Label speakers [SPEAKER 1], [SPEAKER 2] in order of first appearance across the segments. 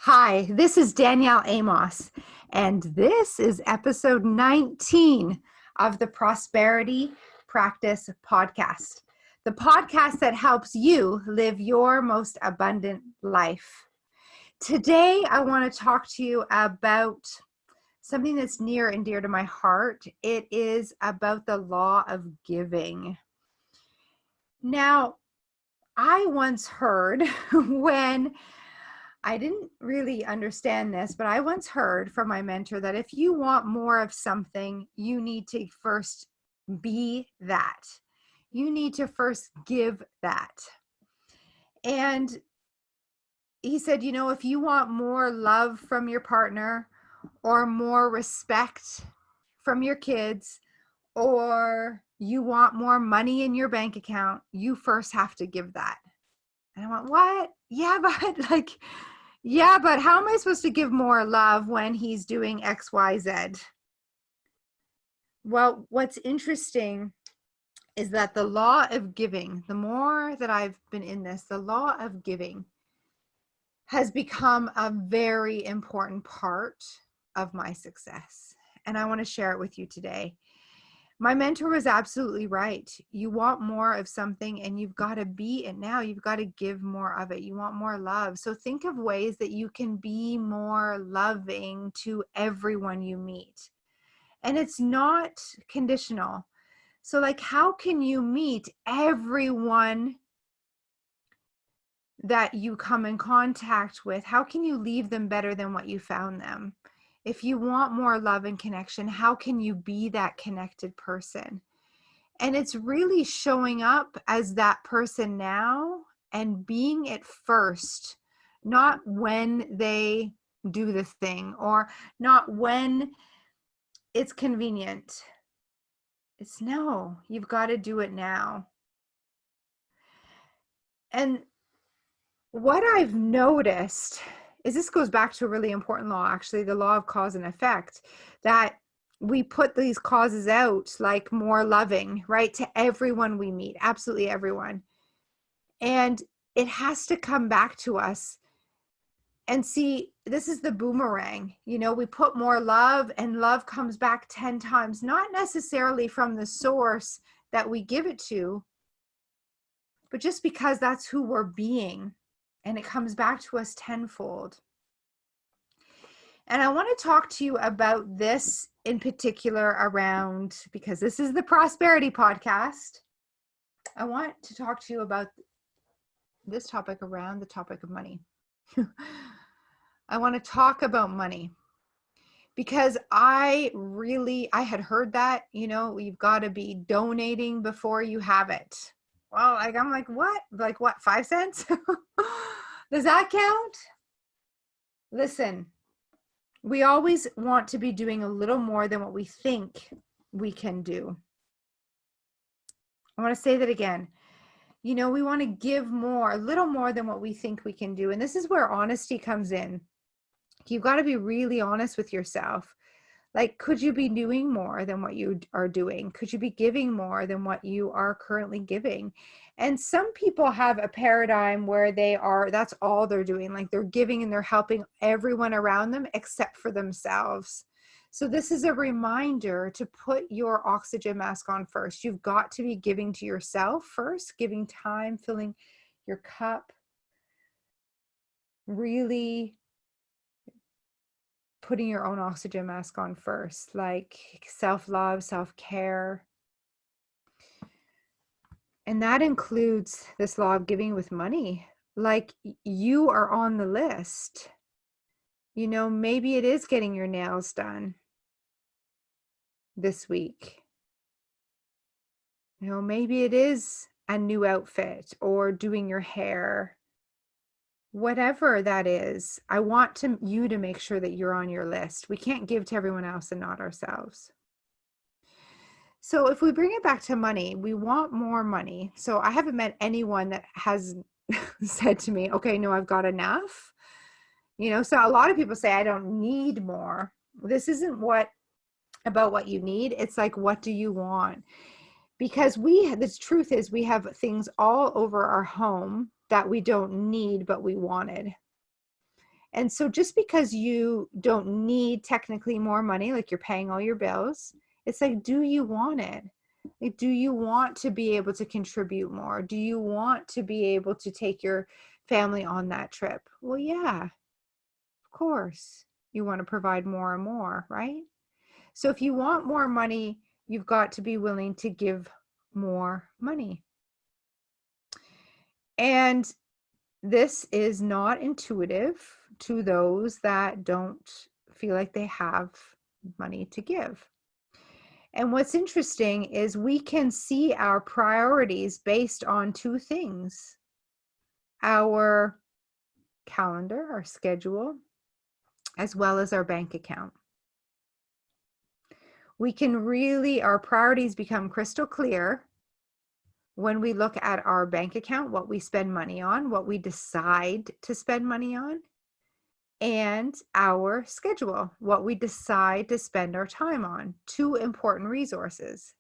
[SPEAKER 1] Hi, this is Danielle Amos, and this is episode 19 of the Prosperity Practice Podcast, the podcast that helps you live your most abundant life. Today, I want to talk to you about something that's near and dear to my heart. It is about the law of giving. Now, I once heard when I didn't really understand this, but I once heard from my mentor that if you want more of something, you need to first be that. You need to first give that. And he said, if you want more love from your partner or more respect from your kids, or you want more money in your bank account, you first have to give that. And I went, what? Yeah, but how am I supposed to give more love when he's doing X, Y, Z? Well, what's interesting is that the law of giving, the more that I've been in this, the law of giving has become a very important part of my success. And I want to share it with you today. My mentor was absolutely right. You want more of something and you've got to be it now. You've got to give more of it. You want more love. So think of ways that you can be more loving to everyone you meet. And it's not conditional. So how can you meet everyone that you come in contact with? How can you leave them better than what you found them? If you want more love and connection, how can you be that connected person? And it's really showing up as that person now and being it first, not when they do the thing or not when it's convenient. It's no, you've got to do it now. And what I've noticed is this goes back to a really important law, actually, the law of cause and effect, that we put these causes out like more loving, right, to everyone we meet, absolutely everyone. And it has to come back to us. And see, this is the boomerang. We put more love and love comes back 10 times, not necessarily from the source that we give it to, but just because that's who we're being. And it comes back to us tenfold. And I want to talk to you about this in particular around, because this is the Prosperity Podcast. I want to talk to you about this topic around the topic of money. I want to talk about money because I had heard that, you've got to be donating before you have it. Well, I'm like, what? Like what, 5 cents? Does that count? Listen, we always want to be doing a little more than what we think we can do. I want to say that again. We want to give more, a little more than what we think we can do. And this is where honesty comes in. You've got to be really honest with yourself. Could you be doing more than what you are doing? Could you be giving more than what you are currently giving? And some people have a paradigm where that's all they're doing. They're giving and they're helping everyone around them except for themselves. So this is a reminder to put your oxygen mask on first. You've got to be giving to yourself first, giving time, filling your cup, really putting your own oxygen mask on first, self-love, self-care. And that includes this law of giving with money. You are on the list. Maybe it is getting your nails done this week. Maybe it is a new outfit or doing your hair. Whatever that is, I want you to make sure that you're on your list. We can't give to everyone else and not ourselves. So if we bring it back to money, we want more money. So I haven't met anyone that has said to me, okay, no, I've got enough. So a lot of people say, I don't need more. This isn't about what you need. It's what do you want? Because the truth is we have things all over our home that we don't need, but we wanted. And so just because you don't need technically more money, like you're paying all your bills, it's like, do you want it? Like, do you want to be able to contribute more? Do you want to be able to take your family on that trip? Well, yeah, of course. You want to provide more and more, right? So if you want more money, you've got to be willing to give more money. And this is not intuitive to those that don't feel like they have money to give. And what's interesting is we can see our priorities based on two things: our calendar, our schedule, as well as our bank account. We can really, our priorities become crystal clear when we look at our bank account, what we spend money on, what we decide to spend money on, and our schedule, what we decide to spend our time on. Two important resources.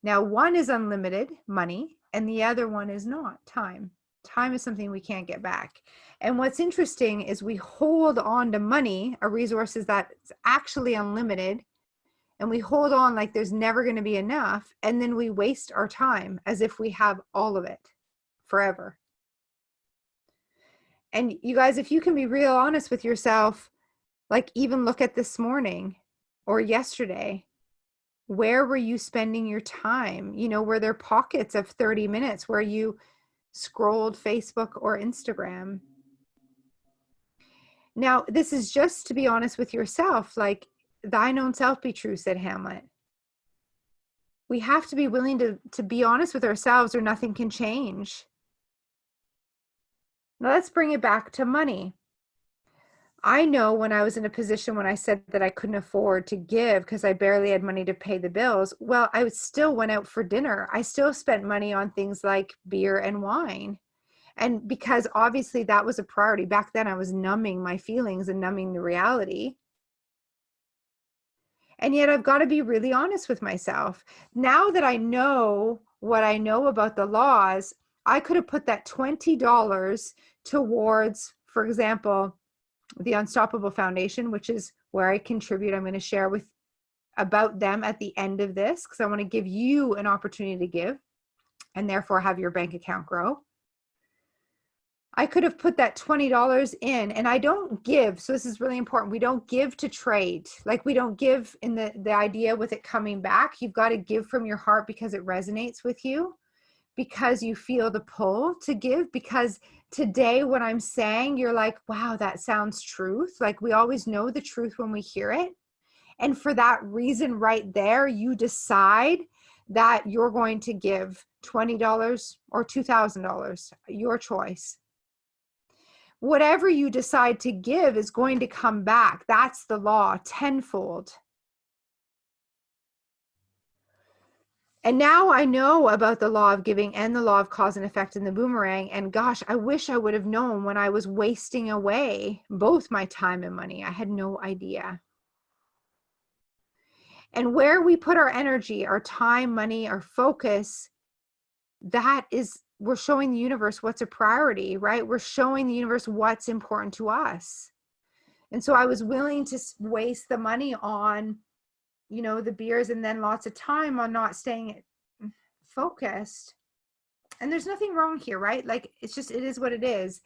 [SPEAKER 1] Now, one is unlimited money, and the other one is not, time. Time is something we can't get back. And what's interesting is we hold on to money, a resource that's actually unlimited, and we hold on like there's never going to be enough, and then we waste our time as if we have all of it forever. And you guys, if you can be real honest with yourself, like even look at this morning or yesterday, where were you spending your time? You know, were there pockets of 30 minutes where you scrolled Facebook or Instagram? Now, this is just to be honest with yourself, like, thine own self be true, said Hamlet. We have to be willing to be honest with ourselves, or nothing can change. Now let's bring it back to money. I know when I was in a position when I said that I couldn't afford to give because I barely had money to pay the bills, well, I still went out for dinner. I still spent money on things like beer and wine. And because obviously that was a priority. Back then I was numbing my feelings and numbing the reality. And yet I've got to be really honest with myself. Now that I know what I know about the laws, I could have put that $20 towards, for example, the Unstoppable Foundation, which is where I contribute. I'm going to share about them at the end of this, because I want to give you an opportunity to give and therefore have your bank account grow. I could have put that $20 in, and I don't give. So this is really important. We don't give to trade. Like, we don't give in the idea with it coming back. You've got to give from your heart because it resonates with you, because you feel the pull to give, because today what I'm saying, you're like, wow, that sounds truth. Like, we always know the truth when we hear it. And for that reason right there, you decide that you're going to give $20 or $2,000, your choice. Whatever you decide to give is going to come back. That's the law, tenfold. And now I know about the law of giving and the law of cause and effect in the boomerang. And gosh, I wish I would have known when I was wasting away both my time and money. I had no idea. And where we put our energy, our time, money, our focus, that is, we're showing the universe what's a priority, right? We're showing the universe what's important to us. And so I was willing to waste the money on, you know, the beers, and then lots of time on not staying focused. And there's nothing wrong here, right? Like, it's just, it is what it is.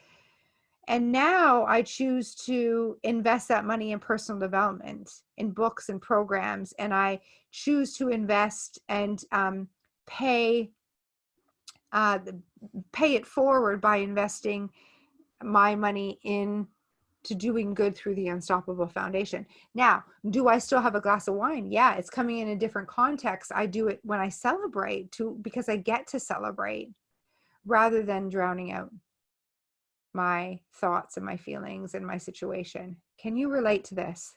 [SPEAKER 1] And now I choose to invest that money in personal development, in books and programs. And I choose to invest and pay it forward by investing my money in to doing good through the Unstoppable Foundation. Now, do I still have a glass of wine? Yeah, it's coming in a different context. I do it when I celebrate too, because I get to celebrate rather than drowning out my thoughts and my feelings and my situation. Can you relate to this?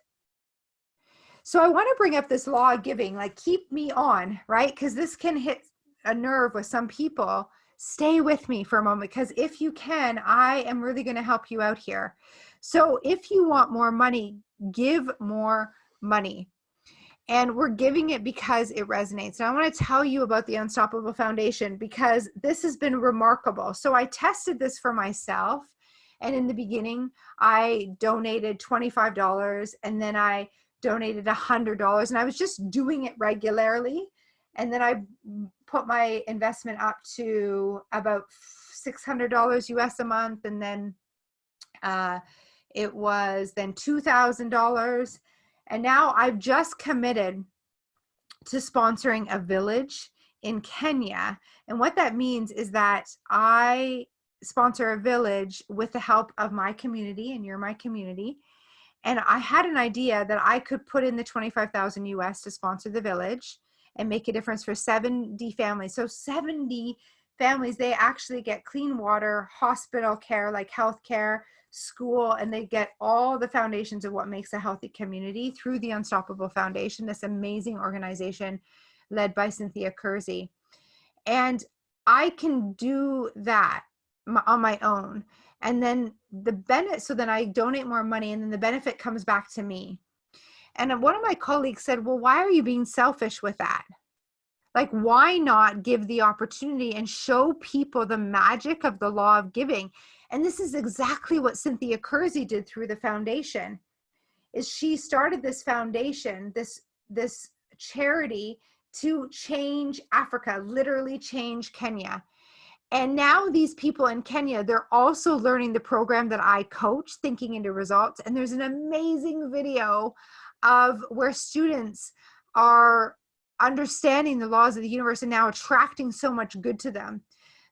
[SPEAKER 1] So I want to bring up this law of giving, like, keep me on, right? Because this can hit a nerve with some people. Stay with me for a moment, because if you can, I am really going to help you out here. So if you want more money, give more money. And we're giving it because it resonates. And I want to tell you about the Unstoppable Foundation, because this has been remarkable. So I tested this for myself, And in the beginning, I donated $25 and then I donated $100 and I was just doing it regularly. And then I put my investment up to about $600 US a month. And then it was then $2,000. And now I've just committed to sponsoring a village in Kenya. And what that means is that I sponsor a village with the help of my community, and you're my community. And I had an idea that I could put in the 25,000 US to sponsor the village and make a difference for 70 families. So 70 families, they actually get clean water, hospital care, like health care, school, and they get all the foundations of what makes a healthy community through the Unstoppable Foundation, this amazing organization led by Cynthia Kersey. And I can do that on my own. And then the benefit, so then I donate more money and then the benefit comes back to me. And one of my colleagues said, well, why are you being selfish with that? Like, why not give the opportunity and show people the magic of the law of giving? And this is exactly what Cynthia Kersey did through the foundation. Is she started this foundation, this charity to change Africa, literally change Kenya. And now these people in Kenya, they're also learning the program that I coach, Thinking into Results. And there's an amazing video of where students are understanding the laws of the universe and now attracting so much good to them.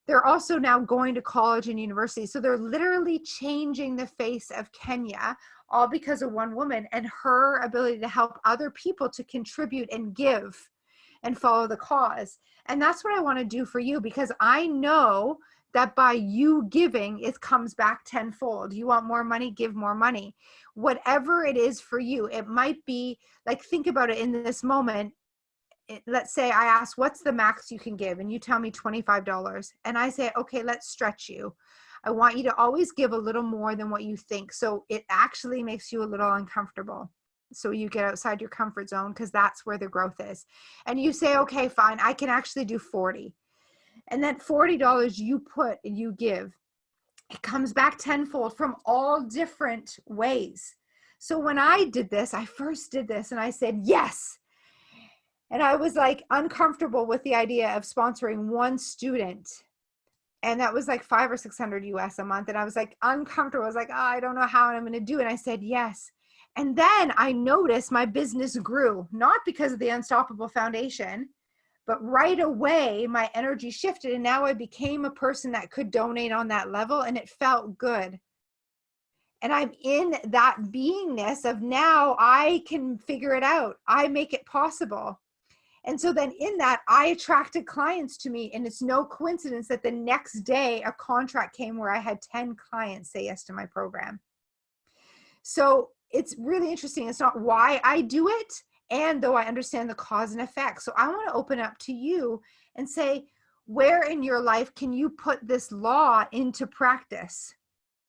[SPEAKER 1] They're also now going to college and university. So they're literally changing the face of Kenya, all because of one woman and her ability to help other people to contribute and give and follow the cause. And that's what I want to do for you, because I know that by you giving, it comes back tenfold. You want more money, give more money. Whatever it is for you, it might be like, think about it in this moment. Let's say I ask, what's the max you can give? And you tell me $25. And I say, okay, let's stretch you. I want you to always give a little more than what you think. So it actually makes you a little uncomfortable. So you get outside your comfort zone, because that's where the growth is. And you say, okay, fine, I can actually do 40. And that $40 you put and you give, it comes back tenfold from all different ways. So when I did this, I first did this and I said, yes. And I was like uncomfortable with the idea of sponsoring one student. And that was like 500 or 600 US a month. And I was like uncomfortable. I was like, oh, I don't know how I'm going to do it. And I said, yes. And then I noticed my business grew, not because of the Unstoppable Foundation, but right away my energy shifted. And now I became a person that could donate on that level. And it felt good. And I'm in that beingness of now I can figure it out. I make it possible. And so then in that, I attracted clients to me. And it's no coincidence that the next day a contract came where I had 10 clients say yes to my program. So it's really interesting. It's not why I do it, and though I understand the cause and effect. So I want to open up to you and say, where in your life can you put this law into practice?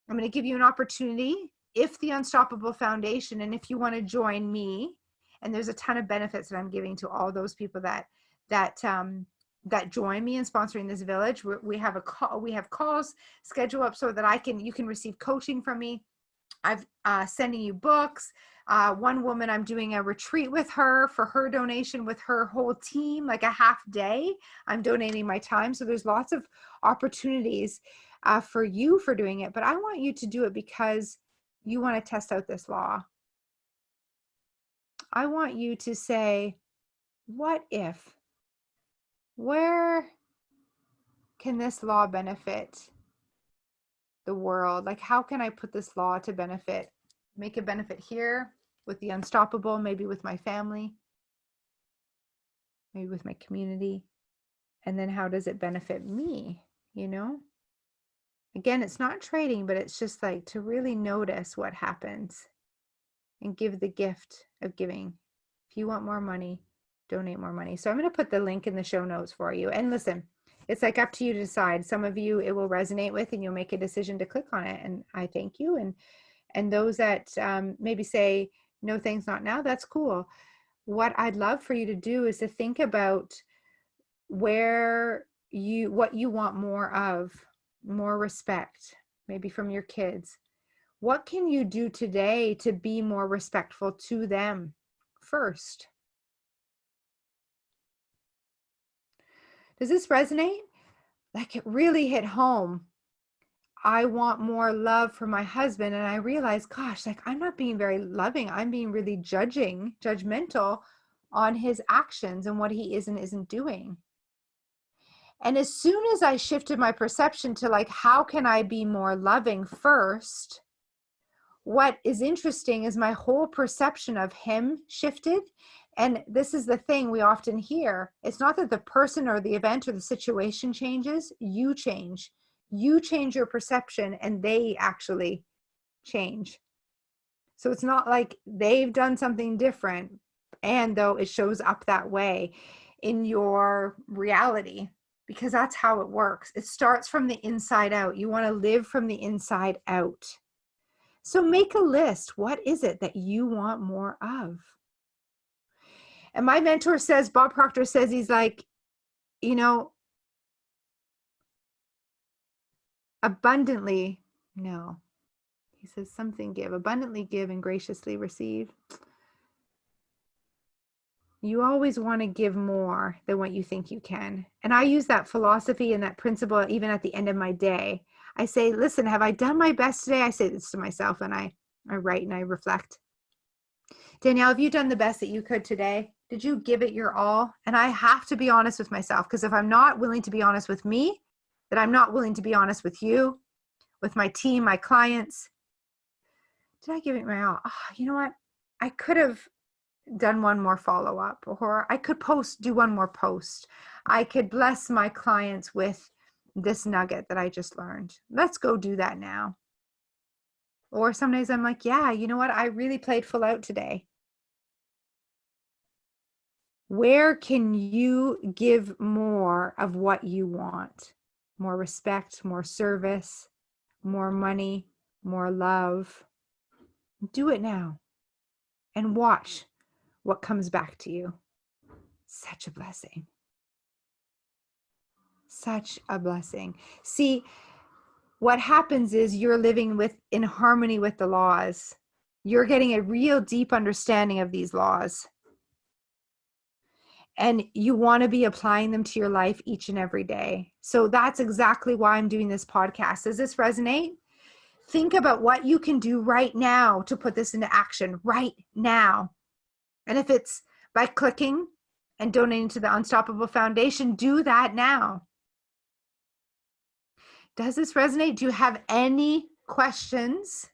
[SPEAKER 1] I'm going to give you an opportunity. If the Unstoppable Foundation, and if you want to join me, and there's a ton of benefits that I'm giving to all those people that join me in sponsoring this village. We have calls scheduled up so that you can receive coaching from me. I've sending you books. One woman, I'm doing a retreat with her for her donation with her whole team, like a half day. I'm donating my time. So there's lots of opportunities for you for doing it. But I want you to do it because you want to test out this law. I want you to say, what if? Where can this law benefit the world? Like, how can I put this law to benefit, make a benefit here with the Unstoppable, maybe with my family, maybe with my community? And then how does it benefit me? You know, again, it's not trading, but it's just like to really notice what happens and give the gift of giving. If you want more money, donate more money. So I'm going to put the link in the show notes for you. And listen, it's like up to you to decide. Some of you it will resonate with and you'll make a decision to click on it. And I thank you. And those that maybe say, no, thanks, not now, that's cool. What I'd love for you to do is to think about what you want more of, more respect, maybe from your kids. What can you do today to be more respectful to them first? Does this resonate? Like, it really hit home. I want more love for my husband. And I realized, gosh, like, I'm not being very loving. I'm being really judgmental on his actions and what he is and isn't doing. And as soon as I shifted my perception to like, how can I be more loving first? What is interesting is my whole perception of him shifted. And this is the thing we often hear. It's not that the person or the event or the situation changes, you change. You change your perception and they actually change. So it's not like they've done something different, and though it shows up that way in your reality, because that's how it works. It starts from the inside out. You want to live from the inside out. So make a list. What is it that you want more of? And my mentor says, Bob Proctor says, he's like, you know, abundantly, no. He says something give, abundantly give and graciously receive. You always want to give more than what you think you can. And I use that philosophy and that principle even at the end of my day. I say, listen, have I done my best today? I say this to myself, and I write and I reflect. Danielle, have you done the best that you could today? Did you give it your all? And I have to be honest with myself, because if I'm not willing to be honest with me, then I'm not willing to be honest with you, with my team, my clients. Did I give it my all? Oh, you know what? I could have done one more follow-up, or I could do one more post. I could bless my clients with this nugget that I just learned. Let's go do that now. Or some days I'm like, yeah, you know what? I really played full out today. Where can you give more of what you want? More respect, more service, more money, more love. Do it now and watch what comes back to you. Such a blessing. Such a blessing. See, what happens is you're living in harmony with the laws. You're getting a real deep understanding of these laws. And you want to be applying them to your life each and every day. So that's exactly why I'm doing this podcast. Does this resonate? Think about what you can do right now to put this into action right now. And if it's by clicking and donating to the Unstoppable Foundation, do that now. Does this resonate? Do you have any questions?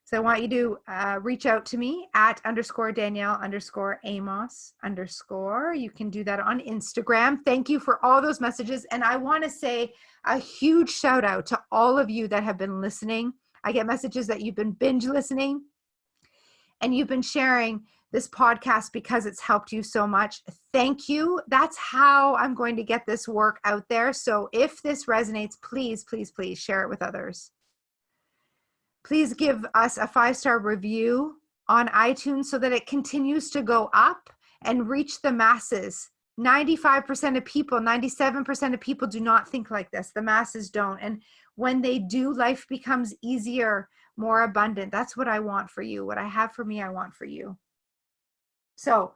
[SPEAKER 1] So I want you to reach out to me at _Danielle_Amos_. You can do that on Instagram. Thank you for all those messages. And I want to say a huge shout out to all of you that have been listening. I get messages that you've been binge listening and you've been sharing this podcast because it's helped you so much. Thank you. That's how I'm going to get this work out there. So if this resonates, please, please, please share it with others. Please give us a 5-star review on iTunes so that it continues to go up and reach the masses. 95% of people, 97% of people do not think like this. The masses don't. And when they do, life becomes easier, more abundant. That's what I want for you. What I have for me, I want for you. So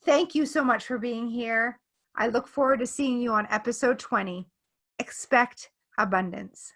[SPEAKER 1] thank you so much for being here. I look forward to seeing you on episode 20. Expect abundance.